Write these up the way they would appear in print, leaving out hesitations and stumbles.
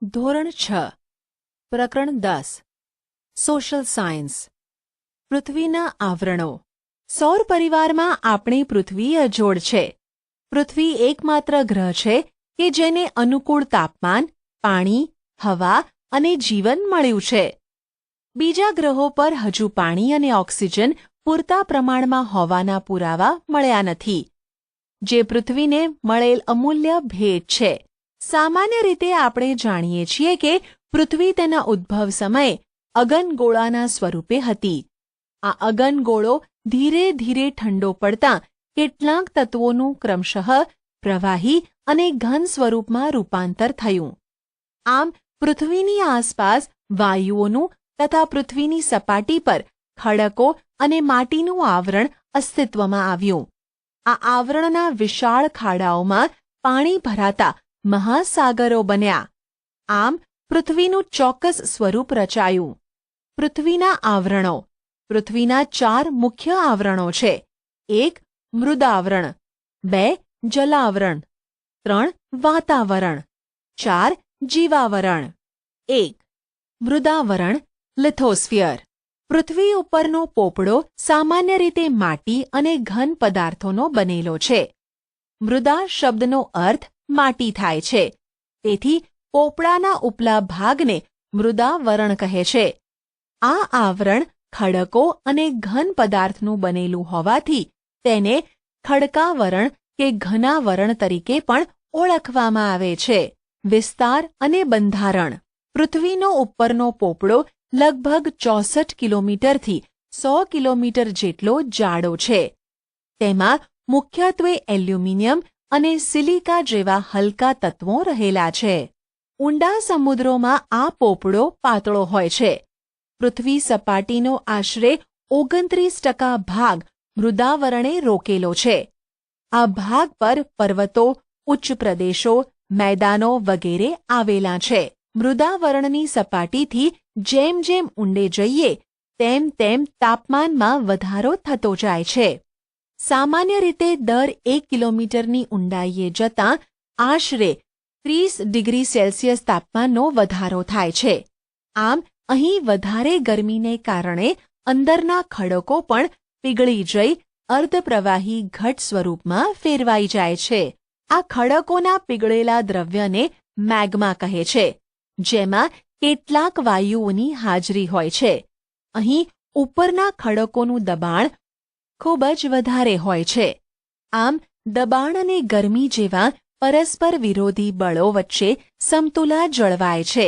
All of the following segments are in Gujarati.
ધોરણ 6 પ્રકરણ 10 સોશિયલ સાયન્સ પૃથ્વીના આવરણો સૌર પરિવારમાં આપણી પૃથ્વી અજોડ છે. પૃથ્વી એકમાત્ર ગ્રહ છે કે જેને અનુકૂળ તાપમાન, પાણી, હવા અને જીવન મળ્યું છે. બીજા ગ્રહો પર હજુ પાણી અને ઓક્સિજન પૂરતા પ્રમાણમાં હોવાના પુરાવા મળ્યા નથી, જે પૃથ્વીને મળેલ અમૂલ્ય ભેટ છે. સામાન્ય રીતે આપણે જાણીએ છીએ કે પૃથ્વી તેના ઉદ્ભવ સમયે અગનગોળાના સ્વરૂપે હતી. આ અગનગોળો ધીરે ધીરે ઠંડો પડતાં કેટલાક તત્વોનું ક્રમશઃ પ્રવાહી અને ઘન સ્વરૂપમાં રૂપાંતર થયું. આમ પૃથ્વીની આસપાસ વાયુઓનું તથા પૃથ્વીની સપાટી પર ખડકો અને માટીનું આવરણ અસ્તિત્વમાં આવ્યું. આ આવરણના વિશાળ ખાડાઓમાં પાણી ભરાતા મહાસાગરો બન્યા. આમ પૃથ્વીનું ચોક્કસ સ્વરૂપ રચાયું. પૃથ્વીના આવરણો પૃથ્વીના 4 મુખ્ય આવરણો છે. 1. મૃદાવરણ, 2. જલાવરણ, 3. વાતાવરણ, 4. જીવાવરણ. 1. મૃદાવરણ લિથોસ્ફિયર. પૃથ્વી ઉપરનો પોપડો સામાન્ય રીતે માટી અને ઘન પદાર્થોનો બનેલો છે. મૃદા શબ્દનો અર્થ માટી થાય છે, તેથી પોપડાના ઉપલા ભાગને મૃદાવરણ કહે છે. આ આવરણ ખડકો અને ઘન પદાર્થનું બનેલું હોવાથી તેને ખડકાવરણ કે ઘનાવરણ તરીકે પણ ઓળખવામાં આવે છે. વિસ્તાર અને બંધારણ પૃથ્વીનો ઉપરનો પોપડો લગભગ 64 કિલોમીટરથી 100 કિલોમીટર જેટલો જાડો છે. તેમાં મુખ્યત્વે એલ્યુમિનિયમ અને સિલિકા જેવા હલકા તત્વો રહેલા છે. ઊંડા સમુદ્રોમાં આ પોપડો પાતળો હોય છે. પૃથ્વી સપાટીનો આશરે 29% ભાગ મૃદાવરણે રોકેલો છે. આ ભાગ પર પર્વતો, ઉચ્ચ પ્રદેશો, મેદાનો વગેરે આવેલા છે. મૃદાવરણની સપાટીથી જેમ જેમ ઊંડે જઈએ તેમ તેમ તાપમાનમાં વધારો થતો જાય છે. સામાન્ય રીતે દર 1 કિલોમીટરની ઊંડાઈએ જતાં આશરે 30 ડિગ્રી સેલ્સિયસ તાપમાનનો વધારો થાય છે. આમ અહીં વધારે ગરમીને કારણે અંદરના ખડકો પણ પીગળી જઈ અર્ધપ્રવાહી ઘટ સ્વરૂપમાં ફેરવાઈ જાય છે. આ ખડકોના પીગળેલા દ્રવ્યને મેગ્મા કહે છે, જેમાં કેટલાક વાયુઓની હાજરી હોય છે. અહીં ઉપરના ખડકોનું દબાણ ખૂબ જ વધારે હોય છે. આમ દબાણ અને ગરમી જેવા પરસ્પર વિરોધી બળો વચ્ચે સમતુલા જળવાય છે.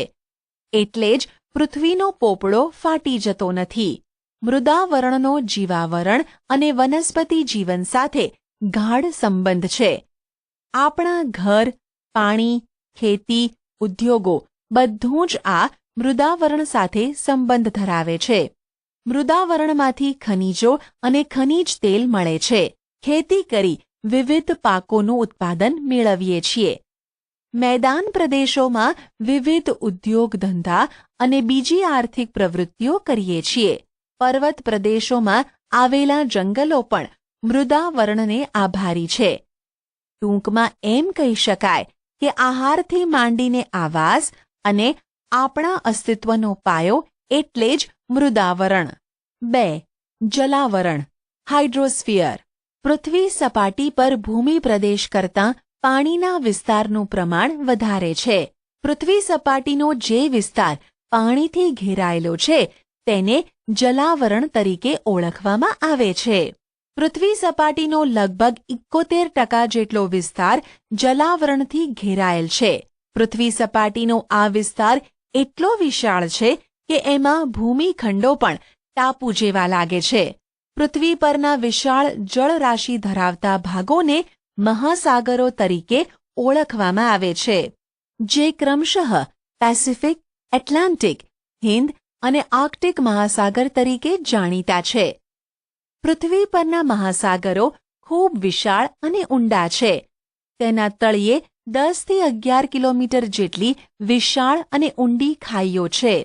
એટલે જ પૃથ્વીનો પોપડો ફાટી જતો નથી. મૃદાવરણનો જીવાવરણ અને વનસ્પતિ જીવન સાથે ગાઢ સંબંધ છે. આપણા ઘર, પાણી, ખેતી, ઉદ્યોગો બધું જ આ મૃદાવરણ સાથે સંબંધ ધરાવે છે. મૃદાવરણમાંથી ખનિજો અને ખનિજ તેલ મળે છે. ખેતી કરી વિવિધ પાકોનું ઉત્પાદન મેળવીએ છીએ. મેદાન પ્રદેશોમાં વિવિધ ઉદ્યોગ ધંધા અને બીજી આર્થિક પ્રવૃત્તિઓ કરીએ છીએ. પર્વત પ્રદેશોમાં આવેલા જંગલો પણ મૃદાવરણને આભારી છે. ટૂંકમાં એમ કહી શકાય કે આહારથી માંડીને આવાસ અને આપણા અસ્તિત્વનો પાયો એટલે જ મૃદાવરણ. 2. જલાવરણ હાઇડ્રોસ્ફિયર. પૃથ્વી સપાટી પર ભૂમિ પ્રદેશ કરતાં પાણીના વિસ્તારનું પ્રમાણ વધારે છે. પૃથ્વી સપાટીનો જે વિસ્તાર પાણીથી ઘેરાયેલો છે તેને જલાવરણ તરીકે ઓળખવામાં આવે છે. પૃથ્વી સપાટીનો લગભગ 71% જેટલો વિસ્તાર જલાવરણથી ઘેરાયેલ છે. પૃથ્વી સપાટીનો આ વિસ્તાર એટલો વિશાળ છે કે એમાં ભૂમિખંડો પણ ટાપુ જેવા લાગે છે. પૃથ્વી પરના વિશાળ જળરાશિ ધરાવતા ભાગોને મહાસાગરો તરીકે ઓળખવામાં આવે છે, જે ક્રમશઃ પેસિફિક, એટલાન્ટિક, હિંદ અને આર્કટિક મહાસાગર તરીકે જાણીતા છે. પૃથ્વી પરના મહાસાગરો ખૂબ વિશાળ અને ઊંડા છે. તેના તળિયે 10 થી 11 કિલોમીટર જેટલી વિશાળ અને ઊંડી ખાઈઓ છે.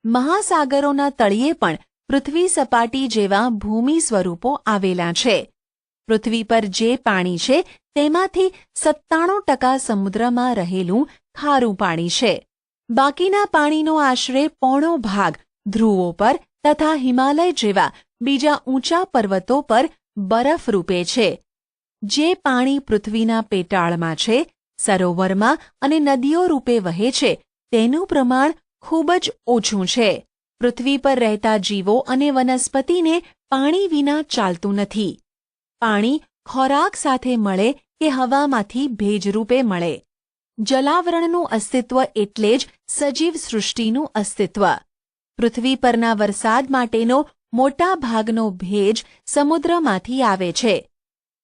મહાસાગરોના તળિયે પણ પૃથ્વી સપાટી જેવા ભૂમિ સ્વરૂપો આવેલા છે. પૃથ્વી પર જે પાણી છે તેમાંથી 97% સમુદ્રમાં રહેલું ખારું પાણી છે. બાકીના પાણીનો આશરે પોણો ભાગ ધ્રુવો પર તથા હિમાલય જેવા બીજા ઊંચા પર્વતો પર બરફ રૂપે છે. જે પાણી પૃથ્વીના પેટાળમાં છે, સરોવરમાં અને નદીઓ રૂપે વહે છે, તેનું પ્રમાણ ખૂબ જ ઓછું છે. પૃથ્વી પર રહેતા જીવો અને વનસ્પતિને પાણી વિના ચાલતું નથી. પાણી ખોરાક સાથે મળે કે હવામાંથી ભેજરૂપે મળે. જલાવરણનું અસ્તિત્વ એટલે જ સજીવ સૃષ્ટિનું અસ્તિત્વ. પૃથ્વી પરના વરસાદ માટેનો મોટા ભાગનો ભેજ સમુદ્રમાંથી આવે છે.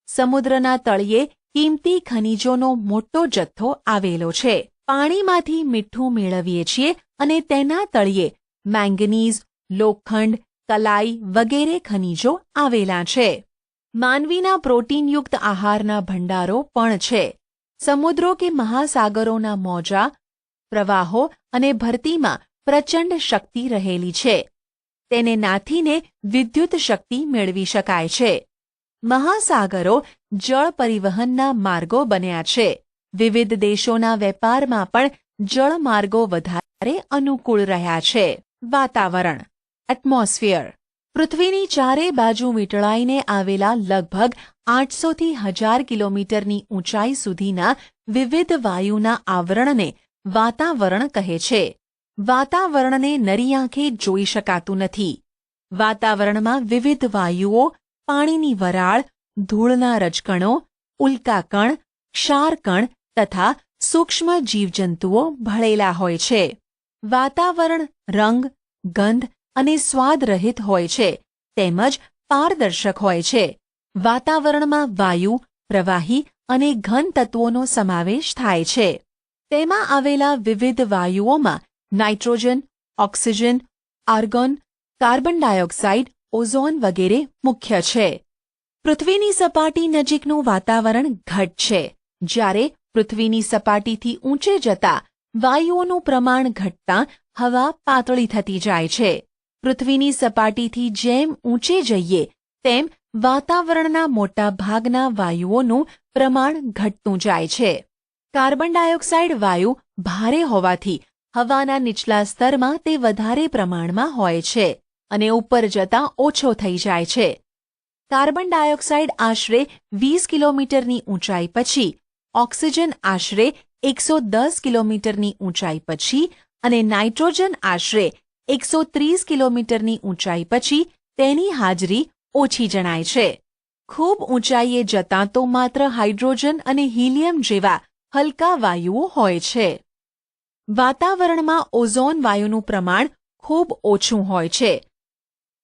સમુદ્રના તળિયે કિંમતી ખનિજોનો મોટો જથ્થો આવેલો છે. પાણીમાંથી મીઠું મેળવીએ છીએ અને તેના તળિયે મેંગનીઝ, લોખંડ, કલાઈ વગેરે ખનિજો આવેલા છે. માનવીના પ્રોટીનયુક્ત આહારના ભંડારો પણ છે. સમુદ્રો કે મહાસાગરોના મોજા, પ્રવાહો અને ભરતીમાં પ્રચંડ શક્તિ રહેલી છે. તેને નાથીને વિદ્યુત શક્તિ મેળવી શકાય છે. મહાસાગરો જળ પરિવહનના માર્ગો બન્યા છે. વિવિધ દેશોના વેપારમાં પણ જળમાર્ગો વધારે અનુકૂળ રહ્યા છે. વાતાવરણ એટમોસ્ફિયર પૃથ્વીની ચારે બાજુ વીંટળાઈને આવેલા લગભગ 800થી 1000 કિલોમીટરની ઊંચાઈ સુધીના વિવિધ વાયુના આવરણને વાતાવરણ કહે છે. વાતાવરણને નરી આંખે જોઈ શકાતું નથી. વાતાવરણમાં વિવિધ વાયુઓ, પાણીની વરાળ, ધૂળના રજકણો, ઉલ્કાકણ, ક્ષારકણ તથા સૂક્ષ્મ જીવજંતુઓ ભળેલા હોય છે. વાતાવરણ રંગ, ગંધ અને સ્વાદ રહિત હોય છે તેમજ પારદર્શક હોય છે. વાતાવરણમાં વાયુ, પ્રવાહી અને ઘન તત્વોનો સમાવેશ થાય છે. તેમાં આવેલા વિવિધ વાયુઓમાં nitrogen, oxygen, argon, carbon dioxide, ozone વગેરે મુખ્ય છે. પૃથ્વીની સપાટી નજીકનું વાતાવરણ ઘટ છે, જ્યારે પૃથ્વીની સપાટીથી ઊંચે જતા વાયુઓનું પ્રમાણ ઘટતાં હવા પાતળી થતી જાય છે. પૃથ્વીની સપાટીથી જેમ ઊંચે જઈએ તેમ વાતાવરણના મોટા ભાગના વાયુઓનું પ્રમાણ ઘટતું જાય છે. કાર્બન ડાયોક્સાઇડ વાયુ ભારે હોવાથી હવાના નીચલા સ્તરમાં તે વધારે પ્રમાણમાં હોય છે અને ઉપર જતાં ઓછો થઈ જાય છે. કાર્બન ડાયોક્સાઇડ આશરે 20 કિલોમીટરની ઊંચાઈ પછી, ઓક્સિજન આશરે 110 કિલોમીટરની ઊંચાઈ પછી અને નાઇટ્રોજન આશરે 130 કિલોમીટરની ઊંચાઈ પછી તેની હાજરી ઓછી જણાય છે. ખૂબ ઊંચાઈએ જતાં તો માત્ર હાઇડ્રોજન અને હિલિયમ જેવા હલકા વાયુઓ હોય છે. વાતાવરણમાં ઓઝોન વાયુનું પ્રમાણ ખૂબ ઓછું હોય છે.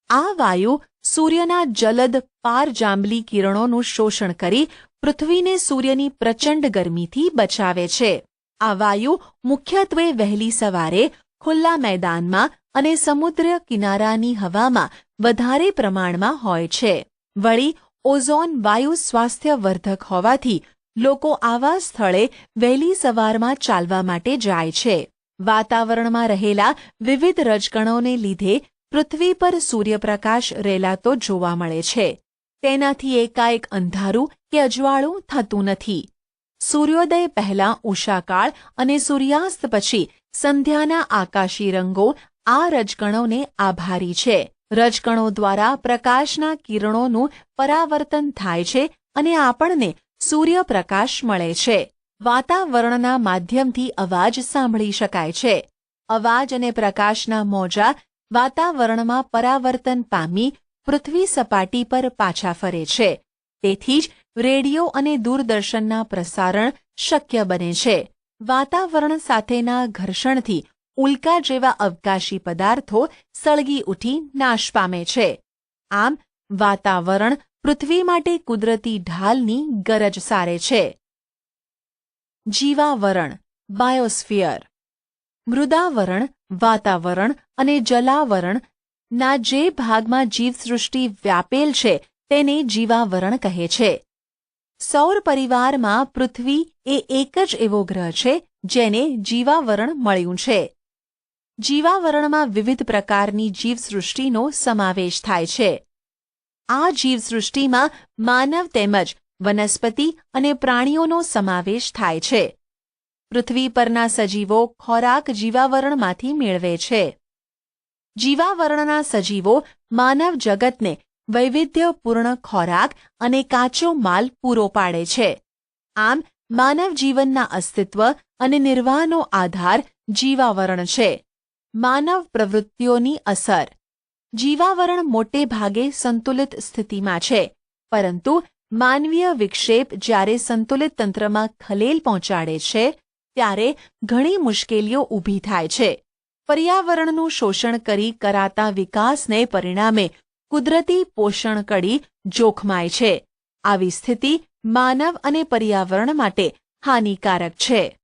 આ વાયુ સૂર્યના જલદ પારજાંબલી કિરણોનું શોષણ કરી પૃથ્વીને સૂર્યની પ્રચંડ ગરમીથી બચાવે છે. આ વાયુ મુખ્યત્વે વહેલી સવારે ખુલ્લા મેદાનમાં અને સમુદ્ર કિનારાની હવામાં વધારે પ્રમાણમાં હોય છે. વળી ઓઝોન વાયુ સ્વાસ્થ્યવર્ધક હોવાથી લોકો આવા સ્થળે વહેલી સવારમાં ચાલવા માટે જાય છે. વાતાવરણમાં રહેલા વિવિધ રજકણોને લીધે પૃથ્વી પર સૂર્યપ્રકાશ રેલાતો જોવા મળે છે. તેનાથી એકાએક અંધારું કે અજવાળું થતું નથી. સૂર્યોદય પહેલાં ઉષાકાળ અને સૂર્યાસ્ત પછી સંધ્યાના આકાશી રંગો આ રજકણોને આભારી છે. રજકણો દ્વારા પ્રકાશના કિરણોનું પરાવર્તન થાય છે અને આપણને સૂર્યપ્રકાશ મળે છે. વાતાવરણના માધ્યમથી અવાજ સાંભળી શકાય છે. અવાજ અને પ્રકાશના મોજાં વાતાવરણમાં પરાવર્તન પામી પૃથ્વી સપાટી પર પાછા ફરે છે. તેથી જ રેડિયો અને દૂરદર્શનના પ્રસારણ શક્ય બને છે. વાતાવરણ સાથેના ઘર્ષણથી ઉલ્કા જેવા અવકાશી પદાર્થો સળગી ઉઠી નાશ પામે છે. આમ વાતાવરણ પૃથ્વી માટે કુદરતી ઢાલની ગરજ સારે છે. જીવાવરણ બાયોસ્ફિયર મૃદાવરણ, વાતાવરણ અને જલાવરણ ના જે ભાગમાં જીવસૃષ્ટિ વ્યાપેલ છે તેને જીવાવરણ કહે છે. સૌર પરિવારમાં પૃથ્વી એ એક જ એવો ગ્રહ છે જેને જીવાવરણ મળ્યું છે. જીવાવરણમાં વિવિધ પ્રકારની જીવસૃષ્ટિનો સમાવેશ થાય છે. આ જીવસૃષ્ટિમાં માનવ તેમજ વનસ્પતિ અને પ્રાણીઓનો સમાવેશ થાય છે. પૃથ્વી પરના સજીવો ખોરાક જીવાવરણમાંથી મેળવે છે. જીવાવરણના સજીવો માનવ જગતને વૈવિધ્યપૂર્ણ ખોરાક અને કાચો માલ પૂરો પાડે છે. આમ માનવ જીવનના અસ્તિત્વ અને નિર્વાહનો આધાર જીવાવરણ છે. માનવ પ્રવૃત્તિઓની અસર. જીવાવરણ મોટે ભાગે સંતુલિત સ્થિતિમાં છે, પરંતુ માનવીય વિક્ષેપ જ્યારે સંતુલિત તંત્રમાં ખલેલ પહોંચાડે છે ત્યારે ઘણી મુશ્કેલીઓ ઊભી થાય છે. પર્યાવરણનું શોષણ કરી કરાતા વિકાસને પરિણામે કુદરતી પોષણ કડી જોખમાય છે. આવી સ્થિતિ માનવ અને પર્યાવરણ માટે હાનિકારક છે.